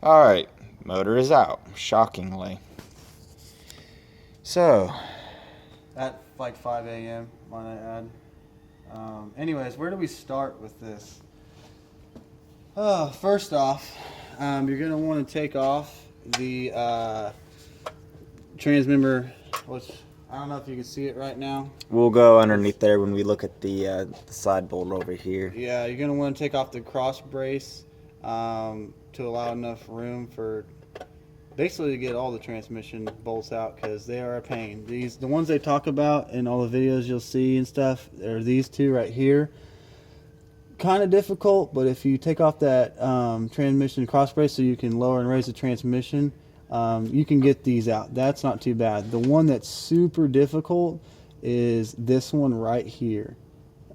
Alright, motor is out, shockingly. So, At like 5 a.m., might I add. Anyways, where do we start with this? First off, you're going to want to take off the transmember, which I don't know if you can see it right now. we'll go underneath there when we look at the side bolt over here. Yeah, you're going to want to take off the cross brace to allow enough room for basically to get all the transmission bolts out, because they are a pain. The ones they talk about in all the videos you'll see and stuff are these two right here. Kind of difficult, but if you take off that transmission cross brace so you can lower and raise the transmission, you can get these out. That's not too bad. The one that's super difficult is this one right here.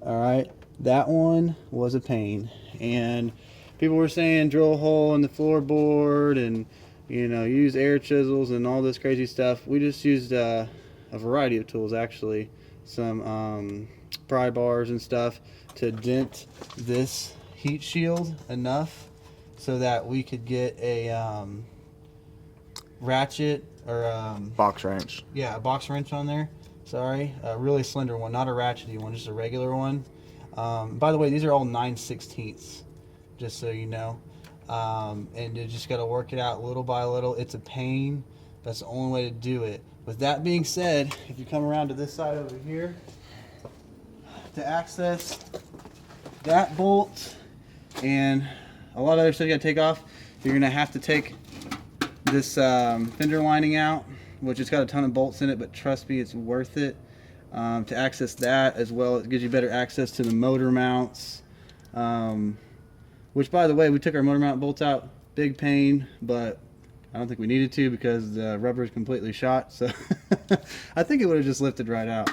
All right, that one was a pain, and people were saying drill a hole in the floorboard and use air chisels and all this crazy stuff. We just used a variety of tools, actually, some pry bars and stuff to dent this heat shield enough so that we could get a ratchet or Box wrench. yeah, a box wrench on there. Sorry, a really slender one, not a ratchety one, just a regular one. By the way, these are all 9/16, just so you know. And you just got to work it out little by little. It's a pain. That's the only way to do it. With that being said, if you come around to this side over here, to access that bolt and a lot of other stuff you got to take off, you're going to have to take this fender lining out, which has got a ton of bolts in it, but trust me, it's worth it to access that as well. It gives you better access to the motor mounts. Which, by the way, we took our motor mount bolts out. Big pain, but I don't think we needed to because the rubber is completely shot. So I think it would have just lifted right out.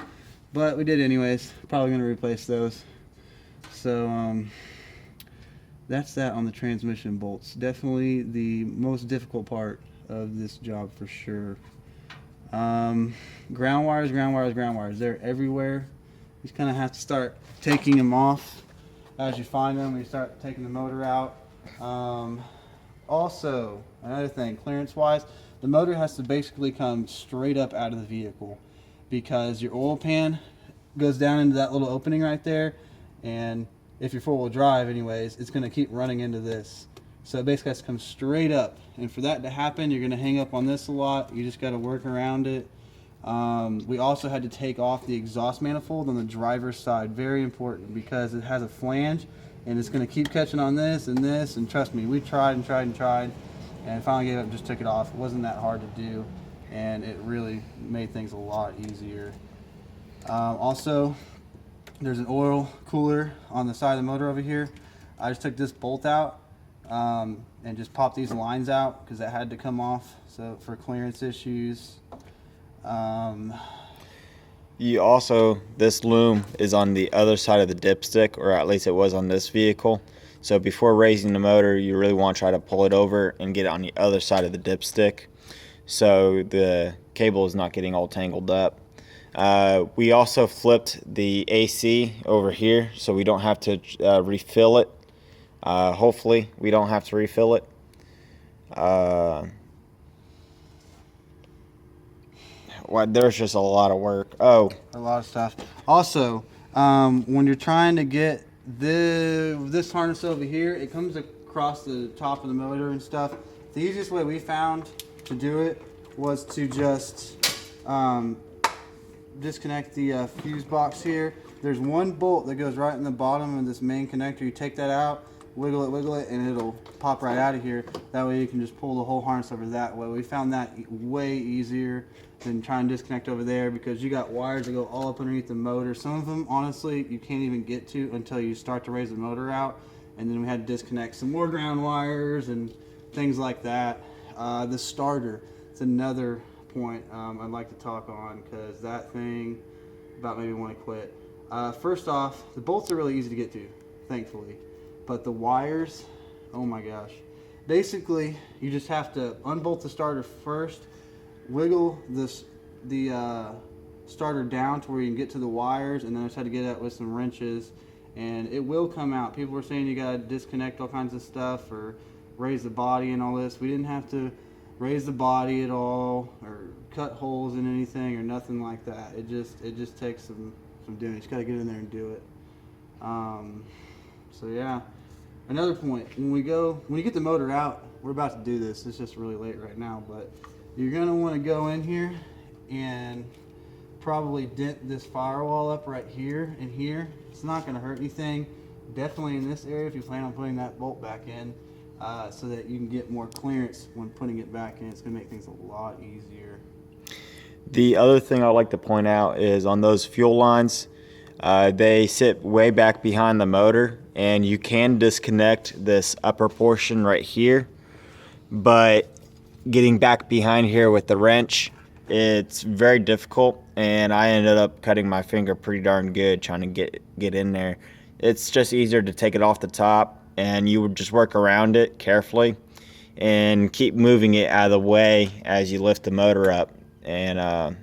But we did anyways. Probably going to replace those. So that's that on the transmission bolts. Definitely the most difficult part of this job for sure. Ground wires. They're everywhere. You just kind of have to start taking them off as you find them. We start taking the motor out. Also, another thing, clearance wise, the motor has to basically come straight up out of the vehicle, because your oil pan goes down into that little opening right there, and if you're four-wheel drive anyways, it's going to keep running into this. So it basically has to come straight up, and for that to happen, you're going to hang up on this a lot. You just got to work around it. We also had to take off the exhaust manifold on the driver's side. Very important, because it has a flange and it's going to keep catching on this and this, and trust me, we tried and finally gave up and just took it off. It wasn't that hard to do, and it really made things a lot easier. Also, there's an oil cooler on the side of the motor over here. I just took this bolt out and just popped these lines out because that had to come off, so for clearance issues. You also, this loom is on the other side of the dipstick, or at least it was on this vehicle. So before raising the motor, you really want to try to pull it over and get it on the other side of the dipstick, so the cable is not getting all tangled up. We also flipped the AC over here, so we don't have to refill it. Hopefully we don't have to refill it. Well, there's just a lot of work. A lot of stuff. Also, when you're trying to get this harness over here, it comes across the top of the motor and stuff. The easiest way we found to do it was to just disconnect the fuse box here. There's one bolt that goes right in the bottom of this main connector. You take that out, wiggle it, and it'll pop right out of here. That way you can just pull the whole harness over that way. We found that way easier than trying to disconnect over there, because you got wires that go all up underneath the motor. Some of them, honestly, you can't even get to until you start to raise the motor out. And then we had to disconnect some more ground wires and things like that. The starter, it's another point I'd like to talk on, because that thing about made me want to quit. First off, the bolts are really easy to get to, thankfully. But the wires, oh my gosh. Basically, you just have to unbolt the starter first, wiggle the starter down to where you can get to the wires, and then I just had to get it with some wrenches, and it will come out. People were saying you gotta disconnect all kinds of stuff, or raise the body and all this. We didn't have to raise the body at all or cut holes in anything or nothing like that. It just takes some doing. You just gotta get in there and do it. So yeah. Another point, when you get the motor out, we're about to do this. It's just really late right now, but you're gonna want to go in here and probably dent this firewall up right here and here. It's not gonna hurt anything. Definitely in this area if you plan on putting that bolt back in, so that you can get more clearance when putting it back in. It's gonna make things a lot easier. The other thing I'd like to point out is on those fuel lines, they sit way back behind the motor, and you can disconnect this upper portion right here, but getting back behind here with the wrench, it's very difficult, and I ended up cutting my finger pretty darn good trying to get in there. It's just easier to take it off the top, and you would just work around it carefully and keep moving it out of the way as you lift the motor up, and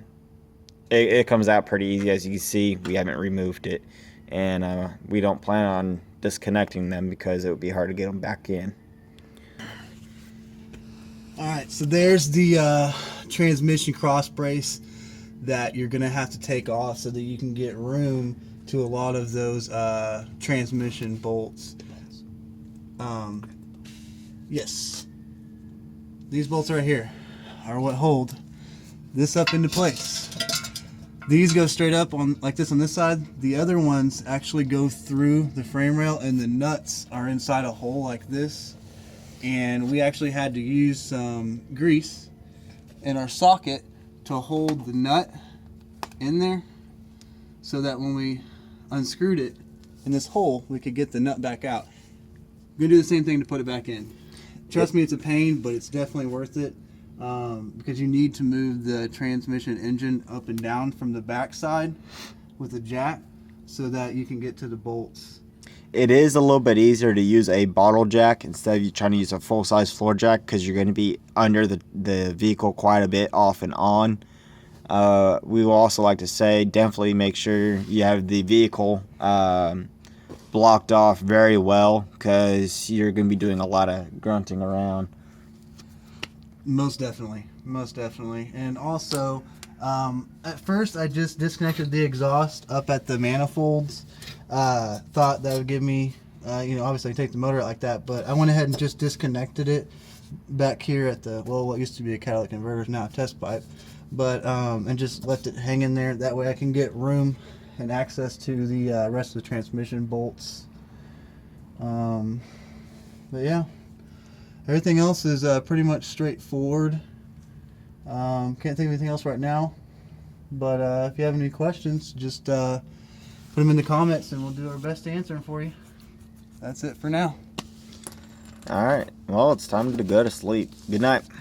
it comes out pretty easy. As you can see, we haven't removed it, and we don't plan on disconnecting them because it would be hard to get them back in. Alright, so there's the transmission cross brace that you're going to have to take off so that you can get room to a lot of those transmission bolts. Yes, these bolts right here are what hold this up into place. These go straight up on like this on this side. The other ones actually go through the frame rail, and the nuts are inside a hole like this. And we actually had to use some grease in our socket to hold the nut in there, so that when we unscrewed it in this hole, we could get the nut back out. We're gonna do the same thing to put it back in. Trust me, it's a pain, but it's definitely worth it, because you need to move the transmission engine up and down from the back side with a jack so that you can get to the bolts. It is a little bit easier to use a bottle jack instead of you trying to use a full-size floor jack, because you're going to be under the vehicle quite a bit off and on. We will also like to say, definitely make sure you have the vehicle blocked off very well, because you're going to be doing a lot of grunting around. Most definitely. And also, at first I just disconnected the exhaust up at the manifolds. Thought that would give me, obviously I take the motor out like that, but I went ahead and just disconnected it back here at the, what used to be a catalytic converter is now a test pipe, but and just left it hang in there. That way I can get room and access to the rest of the transmission bolts. But yeah, everything else is pretty much straightforward. Can't think of anything else right now, but if you have any questions, just put them in the comments and we'll do our best to answer them for you. That's it for now. All right, well, it's time to go to sleep. Good night.